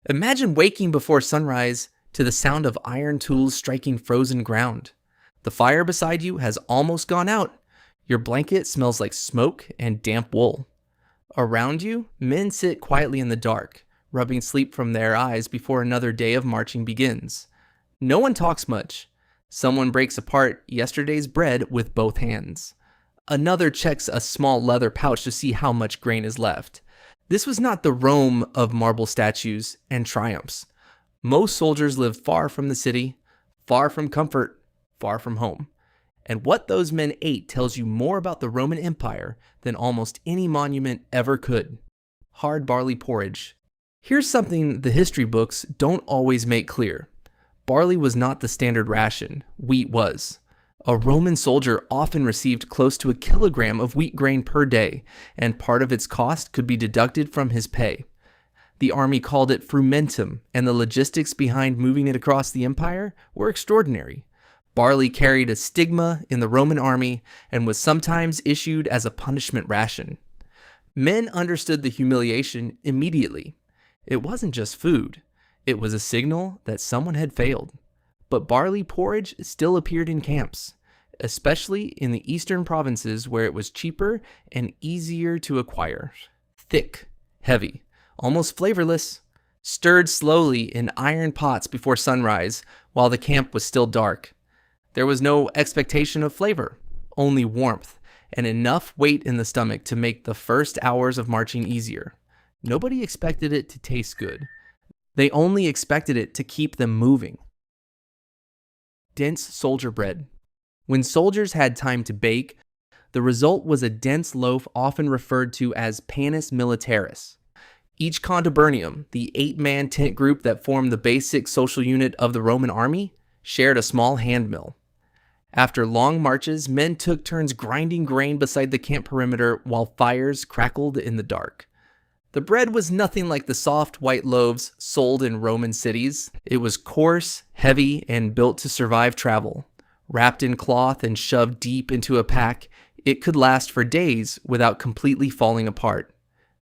Imagine waking before sunrise to the sound of iron tools striking frozen ground. The fire beside you has almost gone out. Your blanket smells like smoke and damp wool. Around you, men sit quietly in the dark, rubbing sleep from their eyes before another day of marching begins. No one talks much. Someone breaks apart yesterday's bread with both hands. Another checks a small leather pouch to see how much grain is left. This was not the Rome of marble statues and triumphs. Most soldiers lived far from the city, far from comfort, far from home. And what those men ate tells you more about the Roman Empire than almost any monument ever could. Hard barley porridge. Here's something the history books don't always make clear. Barley was not the standard ration, wheat was. A Roman soldier often received close to a kilogram of wheat grain per day, and part of its cost could be deducted from his pay. The army called it frumentum, and the logistics behind moving it across the empire were extraordinary. Barley carried a stigma in the Roman army and was sometimes issued as a punishment ration. Men understood the humiliation immediately. It wasn't just food. It was a signal that someone had failed. But barley porridge still appeared in camps, especially in the eastern provinces where it was cheaper and easier to acquire. Thick, heavy, almost flavorless, stirred slowly in iron pots before sunrise while the camp was still dark. There was no expectation of flavor, only warmth, and enough weight in the stomach to make the first hours of marching easier. Nobody expected it to taste good. They only expected it to keep them moving. Dense soldier bread. When soldiers had time to bake, the result was a dense loaf often referred to as panis militaris. Each contubernium, the 8-man tent group that formed the basic social unit of the Roman army, shared a small hand mill. After long marches, men took turns grinding grain beside the camp perimeter while fires crackled in the dark. The bread was nothing like the soft white loaves sold in Roman cities. It was coarse, heavy, and built to survive travel. Wrapped in cloth and shoved deep into a pack, it could last for days without completely falling apart.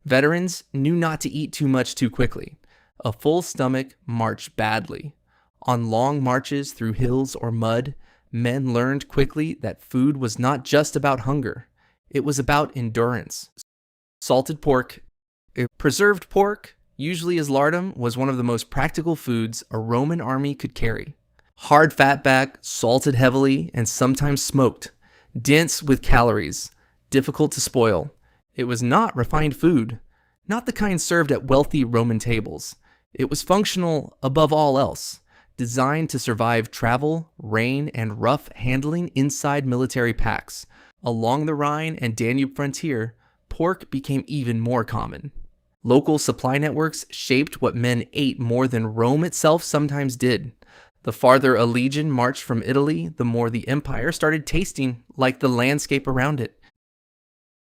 Veterans knew not to eat too much too quickly. A full stomach marched badly. On long marches through hills or mud, men learned quickly that food was not just about hunger. It was about endurance. Salted pork, preserved pork, usually as lardum, was one of the most practical foods a Roman army could carry. Hard fatback, salted heavily, and sometimes smoked. Dense with calories, difficult to spoil. It was not refined food, not the kind served at wealthy Roman tables. It was functional above all else, designed to survive travel, rain, and rough handling inside military packs. Along the Rhine and Danube frontier, pork became even more common. Local supply networks shaped what men ate more than Rome itself sometimes did. The farther a legion marched from Italy, the more the empire started tasting like the landscape around it.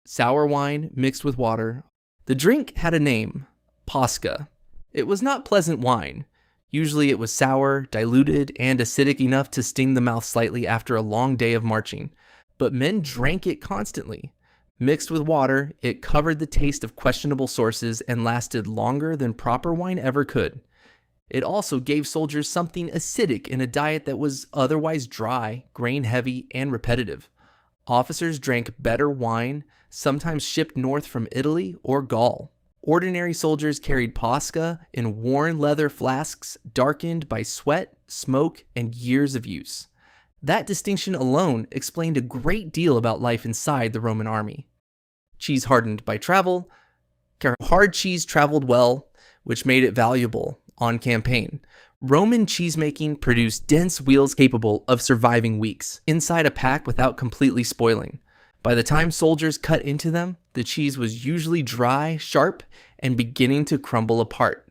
Sour wine mixed with water. The drink had a name, Posca. It was not pleasant wine. Usually it was sour, diluted, and acidic enough to sting the mouth slightly after a long day of marching. But men drank it constantly. Mixed with water, it covered the taste of questionable sources and lasted longer than proper wine ever could. It also gave soldiers something acidic in a diet that was otherwise dry, grain-heavy, and repetitive. Officers drank better wine, sometimes shipped north from Italy or Gaul. Ordinary soldiers carried Posca in worn leather flasks darkened by sweat, smoke, and years of use. That distinction alone explained a great deal about life inside the Roman army. Cheese hardened by travel. Hard cheese traveled well, which made it valuable on campaign. Roman cheesemaking produced dense wheels capable of surviving weeks inside a pack without completely spoiling. By the time soldiers cut into them, the cheese was usually dry, sharp, and beginning to crumble apart.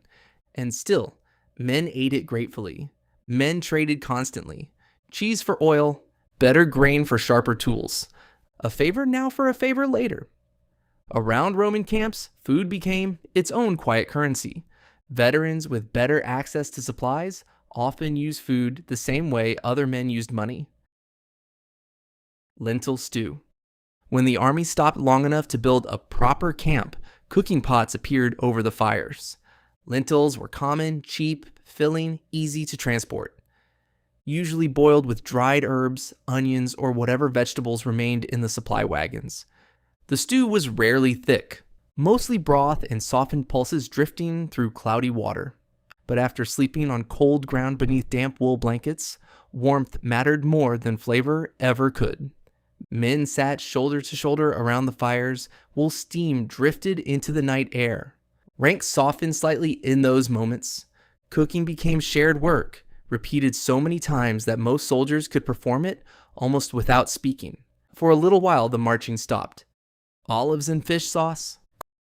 And still, men ate it gratefully. Men traded constantly. Cheese for oil, better grain for sharper tools. A favor now for a favor later. Around Roman camps, food became its own quiet currency. Veterans with better access to supplies often used food the same way other men used money. Lentil stew. When the army stopped long enough to build a proper camp, cooking pots appeared over the fires. Lentils were common, cheap, filling, easy to transport. Usually boiled with dried herbs, onions, or whatever vegetables remained in the supply wagons. The stew was rarely thick, mostly broth and softened pulses drifting through cloudy water. But after sleeping on cold ground beneath damp wool blankets, warmth mattered more than flavor ever could. Men sat shoulder to shoulder around the fires while steam drifted into the night air. Ranks softened slightly in those moments. Cooking became shared work, repeated so many times that most soldiers could perform it almost without speaking. For a little while, the marching stopped. Olives and fish sauce.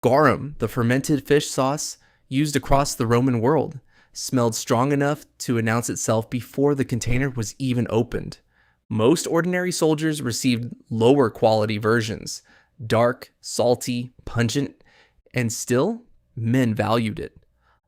Garum, the fermented fish sauce used across the Roman world, smelled strong enough to announce itself before the container was even opened. Most ordinary soldiers received lower quality versions, dark, salty, pungent, and still, men valued it.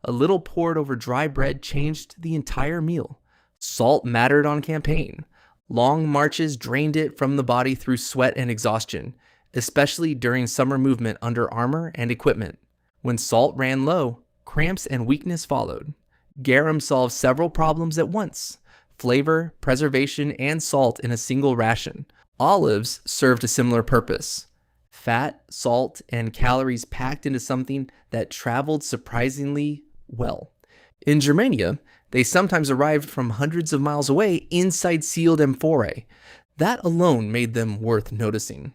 A little poured over dry bread changed the entire meal. Salt mattered on campaign. Long marches drained it from the body through sweat and exhaustion, especially during summer movement under armor and equipment. When salt ran low, cramps and weakness followed. Garum solved several problems at once: flavor, preservation, and salt in a single ration. Olives served a similar purpose. Fat, salt, and calories packed into something that traveled surprisingly well. In Germania, they sometimes arrived from hundreds of miles away inside sealed amphorae. That alone made them worth noticing.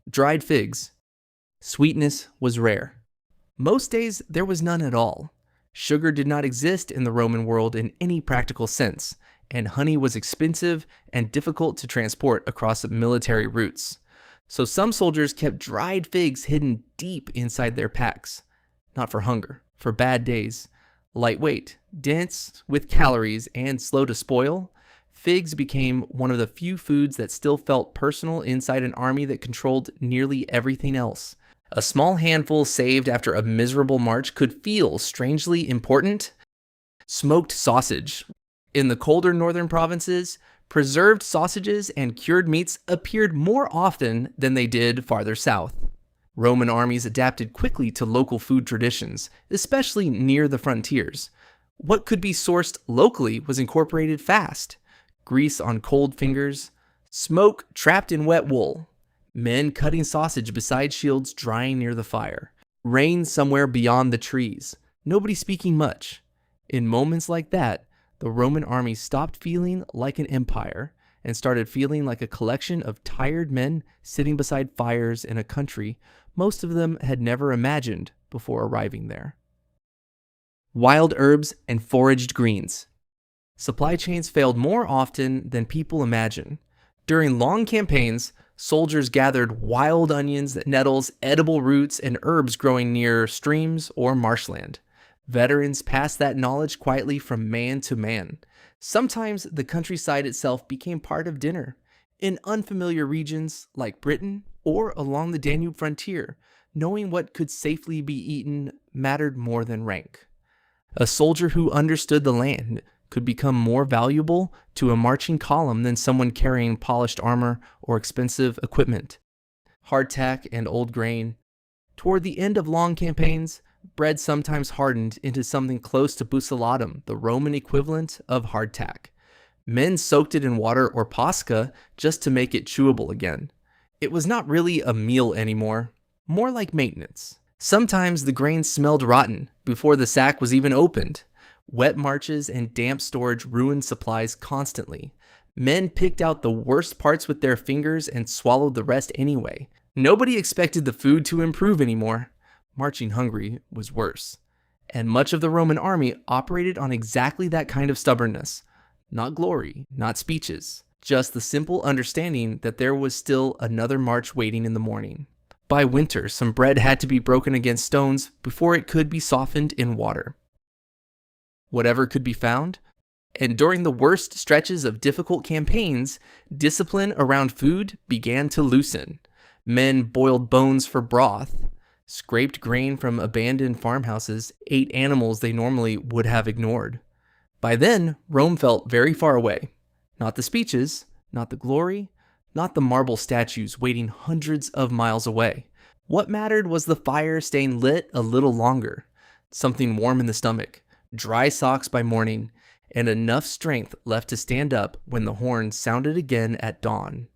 Dried figs. Sweetness was rare. Most days, there was none at all. Sugar did not exist in the Roman world in any practical sense, and honey was expensive and difficult to transport across military routes. So some soldiers kept dried figs hidden deep inside their packs. Not for hunger, for bad days. Lightweight, dense with calories, and slow to spoil, figs became one of the few foods that still felt personal inside an army that controlled nearly everything else. A small handful saved after a miserable march could feel strangely important. Smoked sausage. In the colder northern provinces, preserved sausages and cured meats appeared more often than they did farther south. Roman armies adapted quickly to local food traditions, especially near the frontiers. What could be sourced locally was incorporated fast. Grease on cold fingers, smoke trapped in wet wool, men cutting sausage beside shields drying near the fire, rain somewhere beyond the trees, nobody speaking much. In moments like that, the Roman army stopped feeling like an empire and started feeling like a collection of tired men sitting beside fires in a country most of them had never imagined before arriving there. Wild herbs and foraged greens. Supply chains failed more often than people imagine. During long campaigns, soldiers gathered wild onions, nettles, edible roots, and herbs growing near streams or marshland. Veterans passed that knowledge quietly from man to man. Sometimes the countryside itself became part of dinner. In unfamiliar regions like Britain or along the Danube frontier, knowing what could safely be eaten mattered more than rank. A soldier who understood the land could become more valuable to a marching column than someone carrying polished armor or expensive equipment. Hardtack and old grain. Toward the end of long campaigns, bread sometimes hardened into something close to bucellatum, the Roman equivalent of hardtack. Men soaked it in water or pasca just to make it chewable again. It was not really a meal anymore, more like maintenance. Sometimes the grain smelled rotten before the sack was even opened. Wet marches and damp storage ruined supplies constantly. Men picked out the worst parts with their fingers and swallowed the rest anyway. Nobody expected the food to improve anymore. Marching hungry was worse. And much of the Roman army operated on exactly that kind of stubbornness. Not glory, not speeches, just the simple understanding that there was still another march waiting in the morning. By winter, some bread had to be broken against stones before it could be softened in water. Whatever could be found, and during the worst stretches of difficult campaigns, discipline around food began to loosen. Men boiled bones for broth, scraped grain from abandoned farmhouses, ate animals they normally would have ignored. By then, Rome felt very far away. Not the speeches, not the glory, not the marble statues waiting hundreds of miles away. What mattered was the fire staying lit a little longer, something warm in the stomach, dry socks by morning, and enough strength left to stand up when the horn sounded again at dawn.